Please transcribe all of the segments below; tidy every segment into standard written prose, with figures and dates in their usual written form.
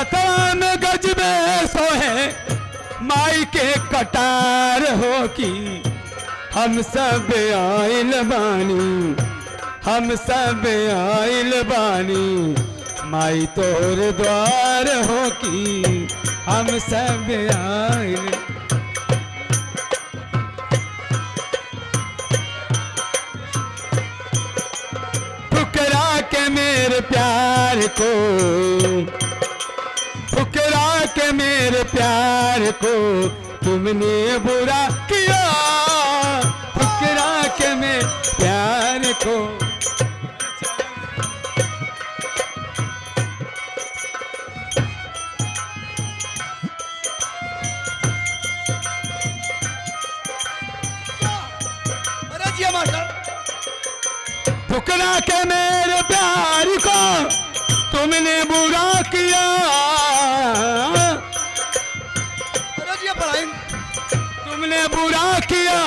छतवा में गज में सोहे माई के कटार हो की हम सब आइल बानी, हम सब आइल बानी माई तोर द्वार हो की हम सब आइल। ठुकरा के मेरे प्यार को, ठुकरा के मेरे प्यार को तुमने बुरा किया, ठुकरा के मेरे प्यार को। ठुकरा के मेरे प्यार को तुमने बुरा किया, तुमने बुरा किया।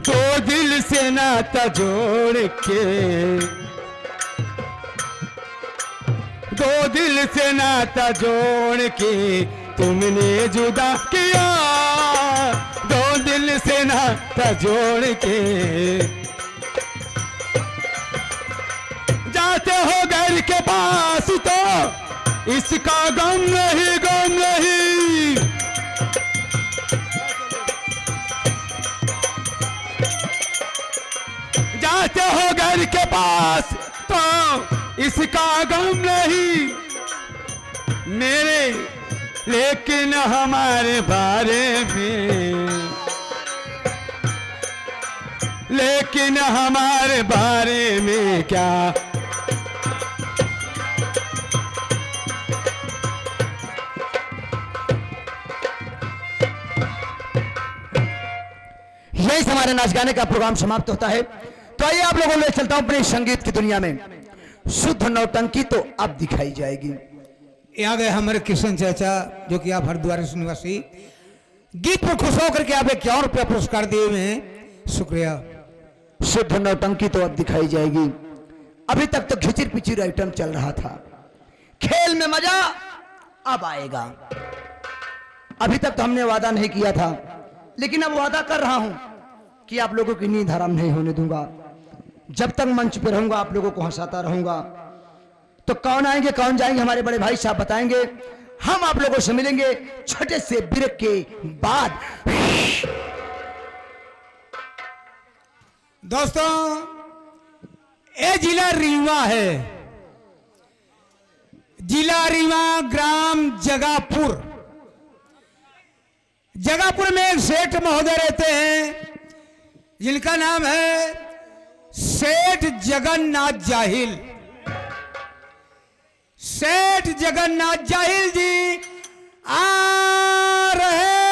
दो दिल से नाता जोड़ के, दो दिल से नाता जोड़ के तुमने जुदा किया, दो दिल से नाता जोड़ के। जाते हो घर के पास तो इसका गम नहीं, गम नहीं। जाते हो घर के पास तो इसका गम नहीं मेरे, लेकिन हमारे बारे में, लेकिन हमारे बारे में क्या। यही हमारे नाच गाने का प्रोग्राम समाप्त होता है। तो आइए आप लोगों ले चलता हूं अपने संगीत की दुनिया में। शुद्ध नौटंकी तो अब दिखाई जाएगी। यहाँ गए हमारे किशन चाचा जो कि आप हरिद्वार निवासी, गीत पर खुश होकर के आप 51 रुपया पुरस्कार दिए हुए हैं, शुक्रिया। शुद्ध नौटंकी तो अब दिखाई जाएगी। अभी तक तो घिचिर पिचिर आइटम चल रहा था, खेल में मजा अब आएगा। अभी तक तो हमने वादा नहीं किया था, लेकिन अब वादा कर रहा हूं कि आप लोगों की नींद हराम नहीं होने दूंगा। जब तक मंच पे रहूंगा आप लोगों को हंसाता रहूंगा। तो कौन आएंगे कौन जाएंगे हमारे बड़े भाई साहब बताएंगे। हम आप लोगों से मिलेंगे छोटे से ब्रेक के बाद। दोस्तों ये जिला रीवा है, जिला रीवा, ग्राम जगापुर। जगापुर में एक सेठ महोदय रहते हैं जिनका नाम है सेठ जगन्नाथ जाहिल। सेठ जगन्नाथ जाहिल जी आ रहे हैं।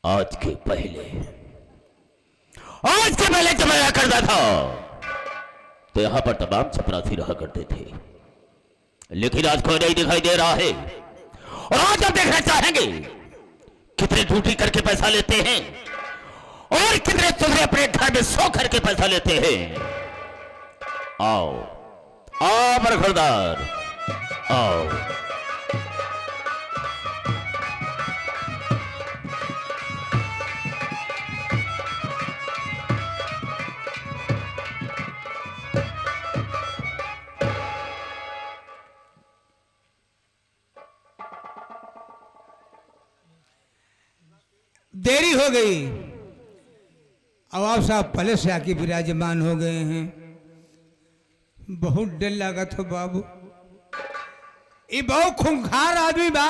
आज के पहले जब आया करता था तो यहां पर तमाम चपरासी रहा करते थे, लेकिन आज कोई नहीं दिखाई दे रहा है। और आज आप देखना चाहेंगे कितने ड्यूटी करके पैसा लेते हैं और कितने सुबह अपने घर में सो करके पैसा लेते हैं। आओ आओ बरखुरदार आओ। देरी हो गई। अब आप साहब पहले से आके विराजमान हो गए हैं। बहुत डर लगा था बाबू, ये बहुत खूंखार आदमी बा।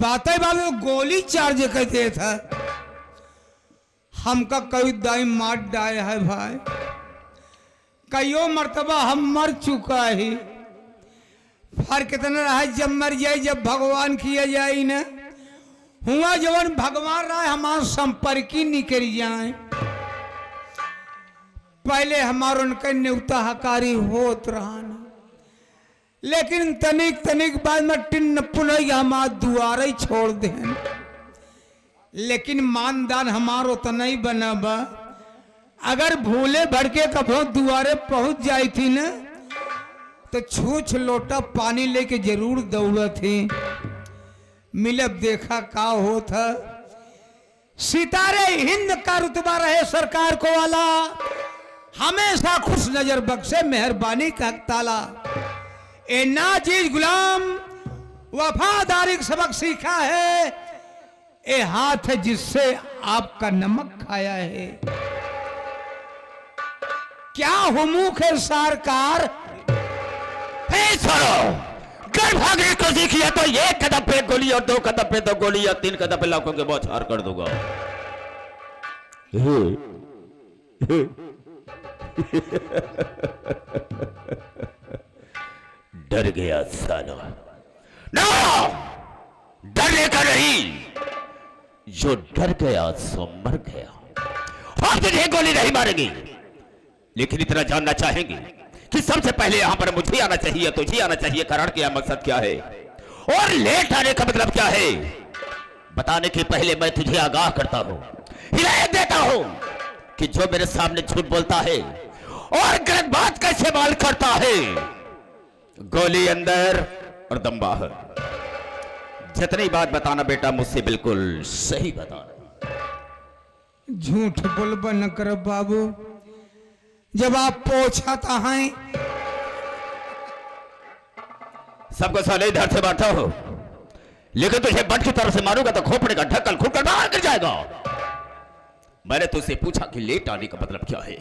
बातें बाबू गोली चार्ज करते था, हमका कई दाई मार डाया है भाई। कईयों मर्तबा हम मर चुका है। फर्क कितना रहा जब मर जाए, जब भगवान किया जाए ना हुआ जवन भगवान राय हमारा संपर्की निकल जाए। पहले हमारा उनका न्योता हकारी होत रहा ना, लेकिन तनिक तनिक बाद में टिन्न पुनः हमारा दुआरे छोड़ दे। लेकिन मानदान हमारो तो नहीं बना बा। अगर भूले भड़के कभो दुआरे पहुंच जाई थी ना तो छूछ लोटा पानी लेके जरूर दौड़ा थी। मिलब देखा का होता। सितारे हिंद का रुतबा रहे सरकार को वाला, हमेशा खुश नजर बख्शे मेहरबानी का ताला। ए नाजीज गुलाम वफादारी का सबक सीखा है, ए हाथ है जिससे आपका नमक खाया है। क्या हुमूक है सरकार, घर भागने की कोशिश किया तो एक कदम पे गोली और दो कदम पे दो गोली और तीन कदम पे लाखों के बौछार कर दूंगा। डर गया साला। ना डरने का नहीं, जो डर गया सो मर गया। हम तुझे गोली नहीं मारेंगे, लेकिन इतना जानना चाहेंगे कि सबसे पहले यहां पर मुझे आना चाहिए, तुझे आना चाहिए। कारण क्या, मकसद क्या है और लेट आने का मतलब क्या है, बताने के पहले मैं तुझे आगाह करता हूं, हिदायत देता हूं कि जो मेरे सामने झूठ बोलता है और गलत बात का इस्तेमाल करता है, गोली अंदर और दम बाहर। जितनी बात बताना बेटा मुझसे बिल्कुल सही बताना। झूठ बोलबा न कर बाबू। जब आप पोछाता हैं सबको साले इधर से बैठा हो, लेकिन तुझे बट की तरफ से मारूंगा तो खोपड़े का ढक्कन खुलकर बाहर गिर जाएगा। मैंने तुझसे पूछा कि लेट आने का मतलब क्या है।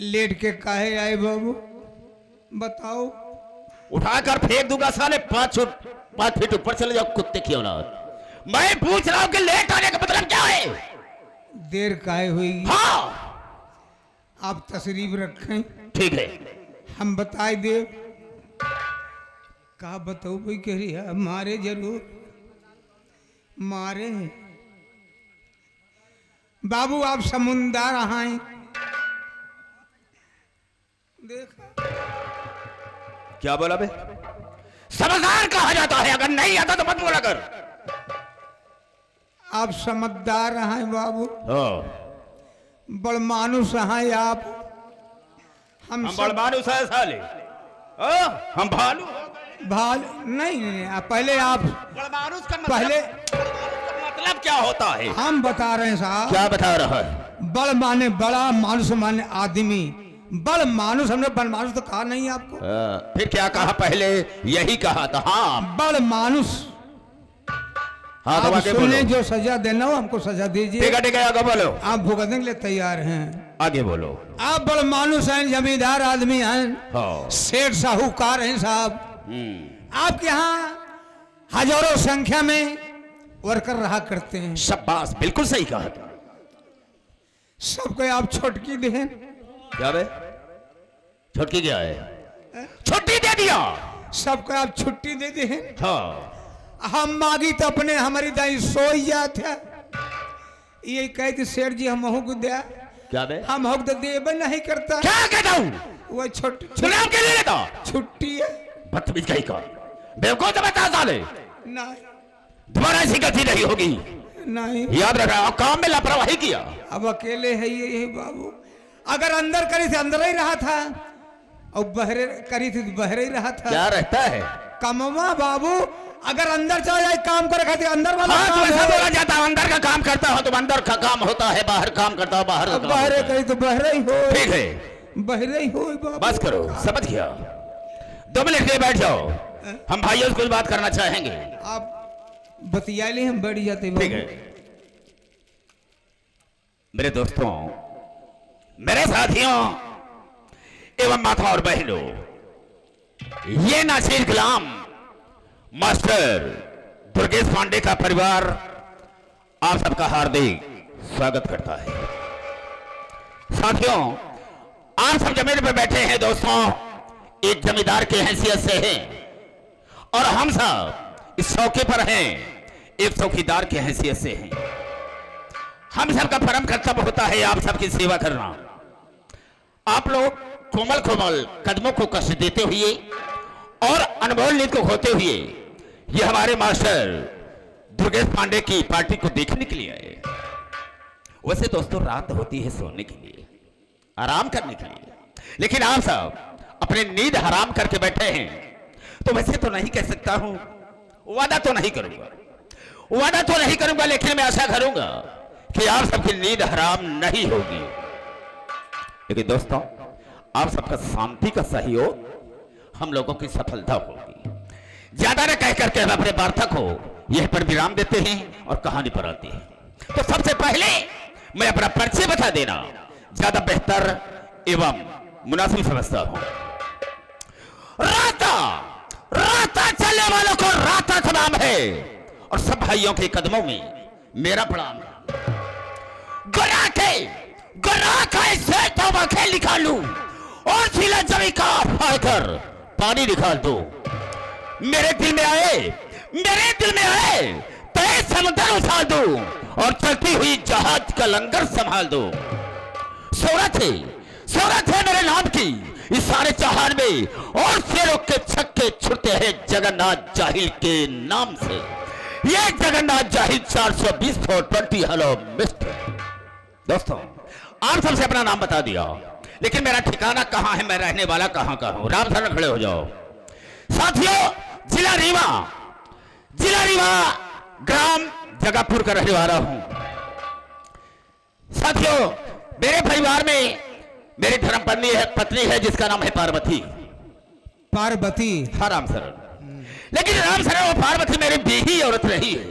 लेट के काहे आए बाबू, बताओ। उठाकर फेंक दूंगा साले 5 फीट ऊपर चले जाओ कुत्ते की औलाद। मैं पूछ रहा हूं कि लेट आने का मतलब क्या है। देर काहे हुई, हाँ आप तशरीफ रखें, ठीक है। हम बताए दे। का बताओ भाई, कह रही है मारे जरूर मारे। बाबू आप समुंदर आए देखा। क्या बोला बे, समझदार कहा जाता है, अगर नहीं आता तो मत बोला कर। आप समझदार हैं बाबू, हाँ बड़ मानुस हैं आप। हम बड़ मानुस है साले, हम भालू नहीं, आप पहले आप बड़ मानुस का पहले मतलब क्या होता है। हम बता रहे हैं साहब। क्या बता रहा है। बड़ माने बड़ा, मानुस माने आदमी। बड़ मानुस, हमने बड़ मानुस तो कहा नहीं आपको। फिर क्या कहा, पहले यही कहा था। हाँ बड़ मानुस। हाँ आप सुने, जो सजा देना हो हमको सजा दीजिए। ठीक है आगे बोलो। आप भुगतने के लिए तैयार हैं, आगे बोलो। आप बड़ मानुस हैं, जमींदार आदमी हैं, हाँ। सेठ साहूकार हैं साहब। आपके यहाँ हजारों संख्या में वर्कर रहा करते हैं। शाबाश, बिल्कुल सही कहा। सबको आप छुट्टी दें। क्या बे, छुट्टी क्या है, छुट्टी दे दिया सबको आप छुट्टी दे दें। हाँ। हम मांगी तो अपने हमारी दाई सो ही जाते। ये कहते सेठ जी हम को दे, क्या बे? हम हक तो देबे नहीं करता। क्या कहता हूँ? वो सुनाम के लिए लेता छुट्टी है बदतमीज कहीं का बेवकूफ तो बता साले नहीं दोबारा ऐसी गलती नहीं होगी नहीं याद रखना और काम में लापरवाही किया अब अकेले है ये बाबू। अगर अंदर करी थे अंदर ही रहा था और बहरे करी थी तो बहरे ही रहा था। क्या रहता है कमवा बाबू अगर अंदर चला जाए काम कर खाते अंदर वाला हाँ, काम तो ऐसा है। बोला जाता है अंदर का काम करता हो तो अंदर का काम होता है बाहर काम करता हो बाहर का अब काम बहरे होता है। करी तो बहरे ही हो ठीक है बहरे ही हो बाबू। बस करो समझ गया 2 मिनट के बैठ जाओ हम भाइयों से कुछ बात करना चाहेंगे आप बतिया ले हम बैठ जाते ठीक है मेरे दोस्तों मेरे साथियों एवं माता और बहनों ये नासिर गुलाम मास्टर दुर्गेश पांडे का परिवार आप सबका हार्दिक स्वागत करता है। साथियों आप सब जमीन पर बैठे हैं दोस्तों एक जमींदार की हैसियत से हैं और हम सब इस चौके पर हैं एक चौकीदार की हैसियत से हैं। हम सबका परम कर्तव्य होता है आप सबकी सेवा करना। आप लोग कोमल कोमल कदमों को कष्ट देते हुए और अनमोल नींद को खोते हुए ये हमारे मास्टर दुर्गेश पांडे की पार्टी को देखने के लिए आए। वैसे दोस्तों रात होती है सोने के लिए आराम करने के लिए लेकिन आप सब अपने नींद हराम करके बैठे हैं तो वैसे तो नहीं कह सकता हूं वादा तो नहीं करूंगा लेकिन मैं आशा करूंगा कि आप सबकी नींद हराम नहीं होगी। लेकिन दोस्तों आप सबका शांति का सहयोग हम लोगों की सफलता होगी। ज्यादा न कह करके हम अपने वार्ता को यह पर विराम देते हैं और कहानी पर आते हैं। तो सबसे पहले मैं अपना परिचय बता देना ज्यादा बेहतर एवं मुनासिब समझता हूं। राता चलने वालों को राता का नाम है और सब भाइयों के कदमों में मेरा प्रणाम है। गुनाह से तौबा खेल निकालू और सिला जमी का फाकर पानी निकाल दो। मेरे दिल में आए तेज समुद्र उछाल दो और चलती हुई जहाज का लंगर संभाल दो। शोहरत है मेरे नाम की इस सारे जहान में और शेरों के छक्के छुड़ते हैं जगन्नाथ जाहिल के नाम से। ये जगन्नाथ जाहिल 420 फॉर 20 हेलो मिस्टर। दोस्तों आप सबसे अपना नाम बता दिया लेकिन मेरा ठिकाना कहां है मैं रहने वाला कहां का हूं। राम शरण खड़े हो जाओ। साथियों जिला रीवा ग्राम जगापुर का रहने वाला हूं। साथियों मेरे परिवार में मेरी धर्मपत्नी है जिसका नाम है पार्वती। हाँ राम शरण। लेकिन राम शरण और पार्वती मेरी बीही औरत रही है।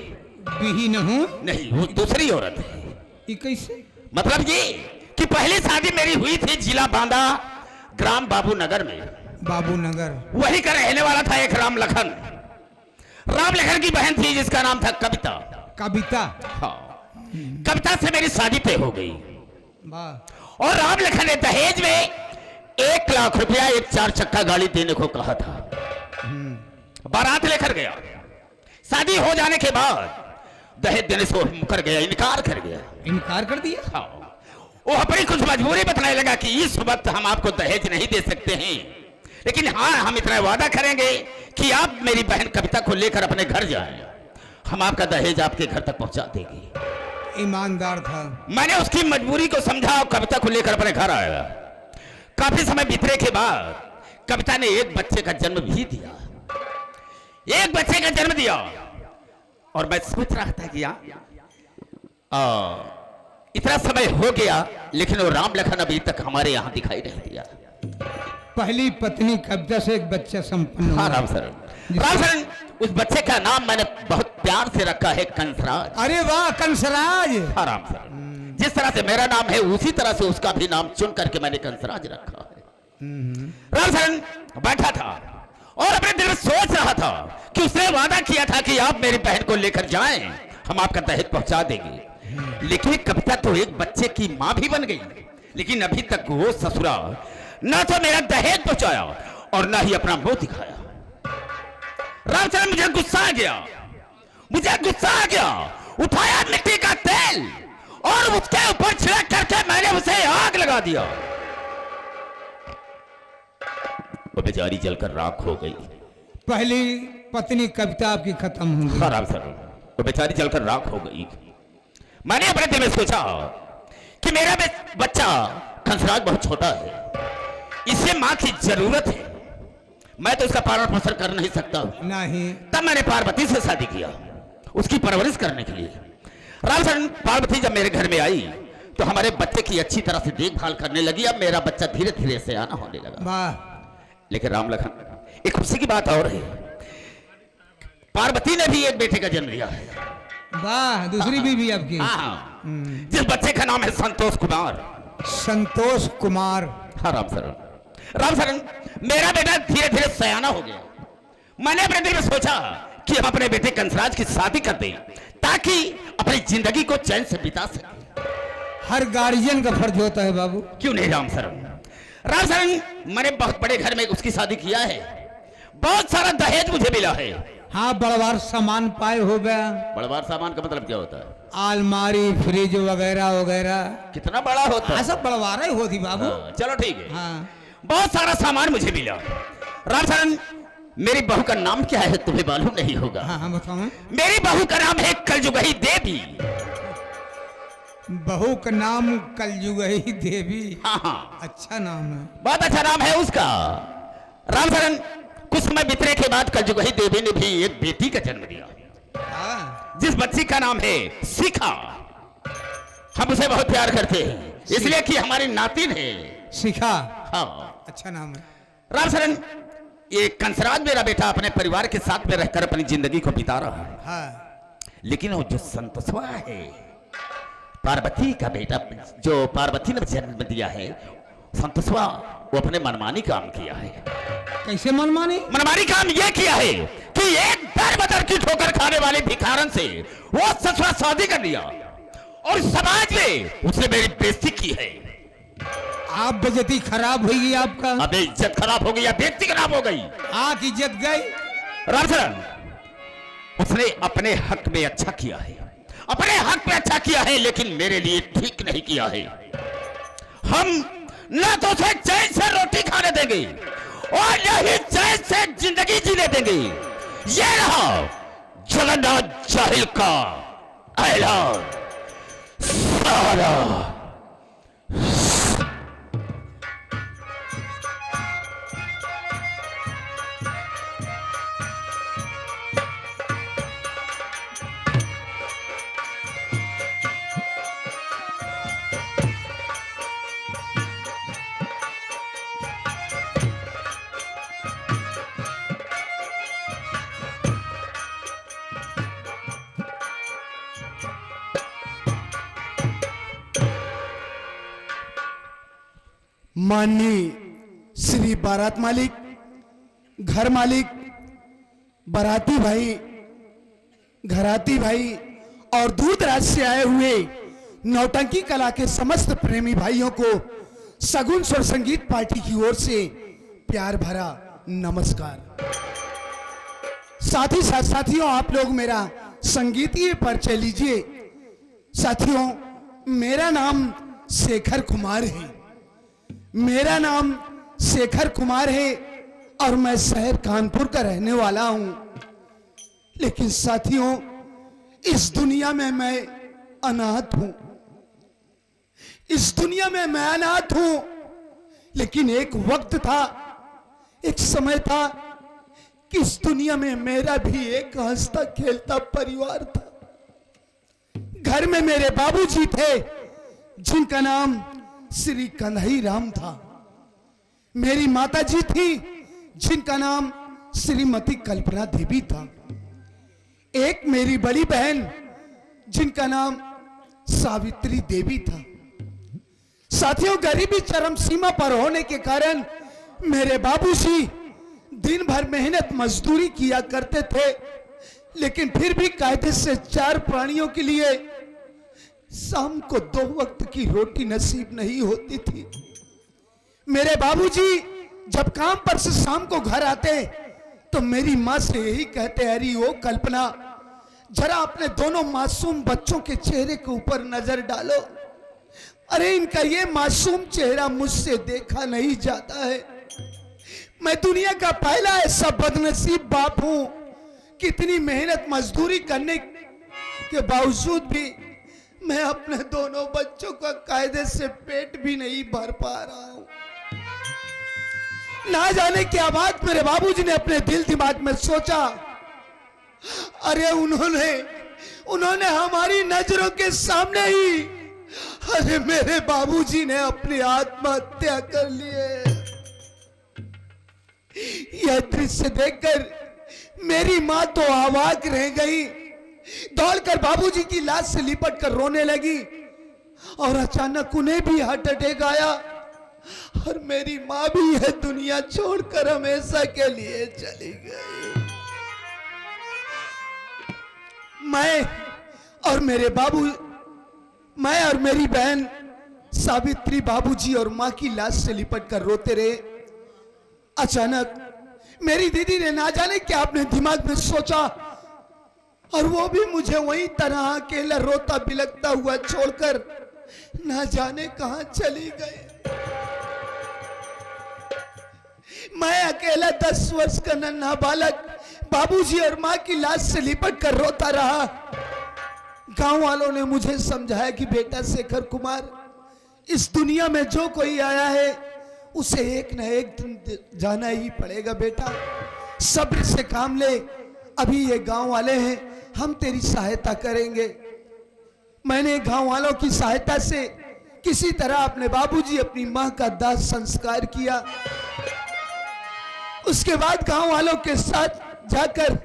बीही नहीं वो दूसरी औरत है। ये कैसे मतलब ये कि पहली शादी मेरी हुई थी जिला बांदा ग्राम बाबूनगर में। वही का रहने वाला था एक राम लखन की बहन थी जिसका नाम था कविता। हाँ कविता से मेरी शादी तय हो गई और राम लखन ने दहेज में 1 लाख रुपया एक 4 चक्का गाड़ी देने को कहा था। बारात लेकर गया। शादी हो जाने के बाद दहेज देने से मुकर गया इनकार कर दिया। हाँ वो अपनी कुछ मजबूरी बताने लगा कि इस वक्त हम आपको दहेज नहीं दे सकते हैं लेकिन हाँ हम इतना वादा करेंगे कि आप मेरी बहन कविता को लेकर अपने घर जाएं। हम आपका दहेज आपके घर तक पहुंचा देंगे। ईमानदार था। मैंने उसकी मजबूरी को समझा और कविता को लेकर अपने घर आया। काफी समय बीतने के बाद कविता ने एक बच्चे का जन्म भी दिया और मैं सोच रहा था कि इतना समय हो गया लेकिन वो राम लखन अभी तक हमारे यहाँ दिखाई नहीं दिया। पहली पत्नी कविता से एक बच्चा संपन्न। हाँ राम शरण उस बच्चे का नाम मैंने बहुत प्यार से रखा है कंसराज। अरे वाह कंसराज। हाँ राम शरण जिस तरह से मेरा नाम है उसी तरह से उसका भी नाम चुन करके मैंने कंसराज रखा है। राम शरण बैठा था और अपने दिल में सोच रहा था कि उसने वादा किया था कि आप मेरी बहन को लेकर जाएं हम आपका दहेज पहुंचा देंगे। लेकिन कविता तो एक बच्चे की मां भी बन गई लेकिन अभी तक वो ससुरा ना तो मेरा दहेज पहुंचाया और ना ही अपना मुंह दिखाया। रामचंद्र मुझे गुस्सा आ गया उठाया मिट्टी का तेल और उसके ऊपर छिड़क करके मैंने उसे आग लगा दिया। वो बेचारी जलकर राख हो गई। पहली पत्नी कविता आपकी खत्म हो गई। खराब सर, वो बेचारी जलकर राख हो गई। मैंने अपने दिल में सोचा कि मेरा बच्चा कंसराज बहुत छोटा है, इसे मां की जरूरत है, मैं तो इसका पालन पोषण कर नहीं सकता। नहीं। तब मैंने पार्वती से शादी किया उसकी परवरिश करने के लिए। रामचरण पार्वती जब मेरे घर में आई तो हमारे बच्चे की अच्छी तरह से देखभाल करने लगी। अब मेरा बच्चा धीरे धीरे से आना होने लगा। वाह। लेकिन राम लखन, एक खुशी की बात और है, पार्वती ने भी एक बेटे का जन्म दिया है। वाह, दूसरी बीवी आपकी। हाँ, जिस बच्चे का नाम है संतोष कुमार। संतोष कुमार। हाँ रामचरण, मेरा बेटा धीरे धीरे सयाना हो गया। मैंने अपने दिल में सोचा कि हम अपने बेटे कंसराज की शादी कर दें ताकि अपनी जिंदगी को चैन से बिता सके। हर गार्जियन का फर्ज होता है बाबू। क्यों नहीं रामचरण, मैंने बहुत बड़े घर में उसकी शादी किया है, बहुत सारा दहेज मुझे मिला है। हाँ, बड़वार सामान पाए हो गया। बड़वार सामान का मतलब क्या होता है? अलमारी, फ्रिज वगैरह वगैरह। कितना बड़ा होता है? सब बड़वार ही होती बाबू। चलो ठीक है। हाँ। बहुत सारा सामान मुझे मिला। रामचरण, मेरी बहू का नाम क्या है तुम्हें मालूम नहीं होगा। हाँ बताओ। मेरी बहू का नाम है कलजुगही देवी। बहू का नाम कलजुगही देवी। हाँ, अच्छा नाम है। बहुत अच्छा नाम है उसका। रामचरण, कुछ समय बीतने के बाद कलजुगही देवी ने भी एक बेटी का जन्म दिया। हाँ। जिस बच्ची का नाम है शिखा। हम उसे बहुत प्यार करते हैं इसलिए कि हमारी नातिन है शिखा। हाँ, अच्छा नाम है। रामचरण, ये कंसराज मेरा बेटा अपने परिवार के साथ में रहकर अपनी जिंदगी को बिता रहा है। हाँ। लेकिन वो जो संतोषवा है, पार्वती का बेटा, जो पार्वती ने जन्म दिया है, संतोषवा, वो अपने मनमानी काम किया है। कैसे मनमानी? मनमानी काम ये किया है कि एक दर बदर की ठोकर खाने वाले भिखारन से वो ससुरा शादी कर लिया और समाज में उसने मेरी बेइज्जती की है। आप बेइज्जती खराब हुई आपका। अबे इज्जत खराब हो गई या बेइज्जती खराब हो गई? आँख इज्जत गई। रामचरण, उसने अपने हक में अच्छा किया है, अपने हक में अच्छा किया है, लेकिन मेरे लिए ठीक नहीं किया है। हम न तो उसे चैन से रोटी खाने देंगे और न ही चैन से जिंदगी जीने देंगे। ये रहा जगन्नाथ जाहिल का ऐलान। सारा माननीय श्री बारात मालिक, घर मालिक, बाराती भाई, घराती भाई और दूर दराज से आए हुए नौटंकी कला के समस्त प्रेमी भाइयों को सगुन स्वर संगीत पार्टी की ओर से प्यार भरा नमस्कार। साथ ही साथ साथियों, आप लोग मेरा संगीतीय परिचय लीजिए। साथियों, मेरा नाम शेखर कुमार है। मेरा नाम शेखर कुमार है और मैं शहर कानपुर का रहने वाला हूं। लेकिन साथियों, इस दुनिया में मैं अनाथ हूं। इस दुनिया में मैं अनाथ हूं। लेकिन एक वक्त था, एक समय था कि इस दुनिया में मेरा भी एक हंसता खेलता परिवार था। घर में मेरे बाबूजी थे जिनका नाम श्री कन्हई राम था। मेरी माताजी थी जिनका नाम श्रीमती कल्पना देवी था। एक मेरी बड़ी बहन जिनका नाम सावित्री देवी था। साथियों, गरीबी चरम सीमा पर होने के कारण मेरे बाबूजी दिन भर मेहनत मजदूरी किया करते थे, लेकिन फिर भी कायदे से 4 प्राणियों के लिए शाम को 2 वक्त की रोटी नसीब नहीं होती थी। मेरे बाबूजी जब काम पर से शाम को घर आते तो मेरी माँ से यही कहते, अरे ओ कल्पना, जरा अपने दोनों मासूम बच्चों के चेहरे के ऊपर नजर डालो। अरे इनका ये मासूम चेहरा मुझसे देखा नहीं जाता है। मैं दुनिया का पहला ऐसा बदनसीब बाप हूं, कितनी मेहनत मजदूरी करने के बावजूद भी मैं अपने दोनों बच्चों का कायदे से पेट भी नहीं भर पा रहा हूं। ना जाने क्या बात मेरे बाबूजी ने अपने दिल दिमाग में सोचा। अरे उन्होंने हमारी नजरों के सामने ही अरे मेरे बाबूजी ने अपनी आत्महत्या कर लिए। यह दृश्य देखकर मेरी मां तो अवाक रह गई, दौड़कर बाबूजी की लाश से लिपट कर रोने लगी और अचानक उन्हें भी हार्ट अटैक आया और मेरी मां भी यह दुनिया छोड़कर हमेशा के लिए चली गई। मैं और मेरी बहन सावित्री बाबूजी और मां की लाश से लिपट कर रोते रहे। अचानक मेरी दीदी ने ना जाने क्या अपने दिमाग में सोचा और वो भी मुझे वही तरह अकेला रोता बिलखता हुआ छोड़कर ना जाने कहां चली गई। मैं अकेला 10 वर्ष का नन्हा बालक बाबूजी और मां की लाश से लिपट कर रोता रहा। गांव वालों ने मुझे समझाया कि बेटा शेखर कुमार, इस दुनिया में जो कोई आया है उसे एक न एक दिन जाना ही पड़ेगा बेटा, सब्र से काम ले। अभी ये गांव वाले हैं, हम तेरी सहायता करेंगे। मैंने गांव वालों की सहायता से किसी तरह अपने बाबूजी अपनी मां का दाह संस्कार किया। उसके बाद गांव वालों के साथ जाकर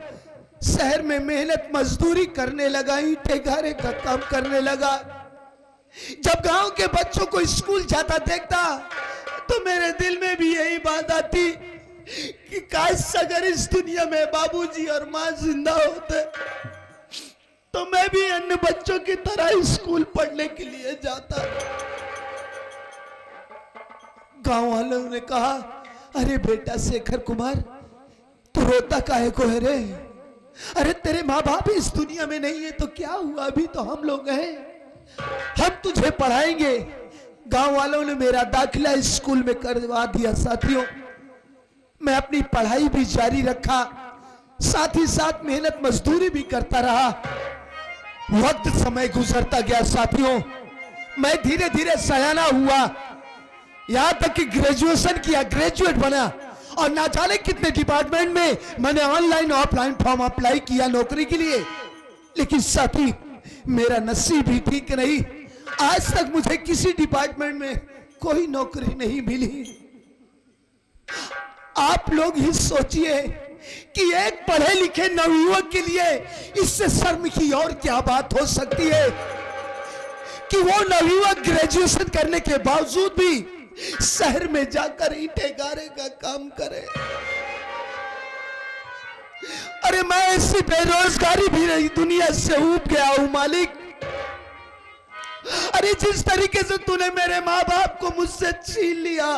शहर में मेहनत मजदूरी करने लगा, ईंटे गारे का काम करने लगा। जब गांव के बच्चों को स्कूल जाता देखता तो मेरे दिल में भी यही बात आती कि काश अगर इस दुनिया में बाबूजी और मां जिंदा होते तो मैं भी अन्य बच्चों की तरह स्कूल पढ़ने के लिए जाता। गांव वालों ने कहा, अरे बेटा शेखर कुमार, तू रोता काहे को है रे? अरे तेरे माँ बाप इस दुनिया में नहीं है तो क्या हुआ, अभी तो हम लोग हैं, हम तुझे पढ़ाएंगे। गांव वालों ने मेरा दाखिला स्कूल में करवा दिया। साथियों, मैं अपनी पढ़ाई भी जारी रखा, साथ ही साथ मेहनत मजदूरी भी करता रहा। वक्त समय गुजरता गया साथियों, मैं धीरे धीरे सयाना हुआ, यहां तक कि ग्रेजुएशन किया, ग्रेजुएट बना और ना जाने कितने डिपार्टमेंट में मैंने ऑनलाइन ऑफलाइन फॉर्म अप्लाई किया नौकरी के लिए। लेकिन साथी, मेरा नसीब ही ठीक नहीं, आज तक मुझे किसी डिपार्टमेंट में कोई नौकरी नहीं मिली। आप लोग ही सोचिए कि एक पढ़े लिखे नवयुवक के लिए इससे शर्म की और क्या बात हो सकती है कि वो नवयुवक ग्रेजुएशन करने के बावजूद भी शहर में जाकर ईंटे गारे का काम करे। अरे मैं ऐसी बेरोजगारी भी नहीं दुनिया से ऊब गया हूं मालिक। अरे जिस तरीके से तूने मेरे माँ बाप को मुझसे छीन लिया,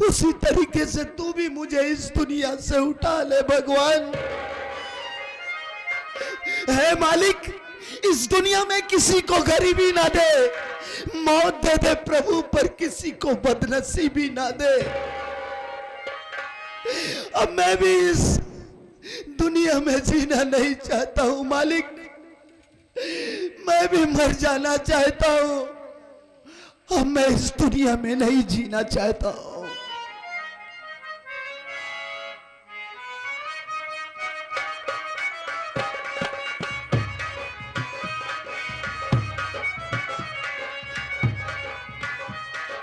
उसी तरीके से तू भी मुझे इस दुनिया से उठा ले भगवान। हे मालिक, इस दुनिया में किसी को गरीबी ना दे, मौत दे दे प्रभु, पर किसी को बदनसीबी ना दे। अब मैं भी इस दुनिया में जीना नहीं चाहता हूं मालिक, मैं भी मर जाना चाहता हूं। अब मैं इस दुनिया में नहीं जीना चाहता हूं।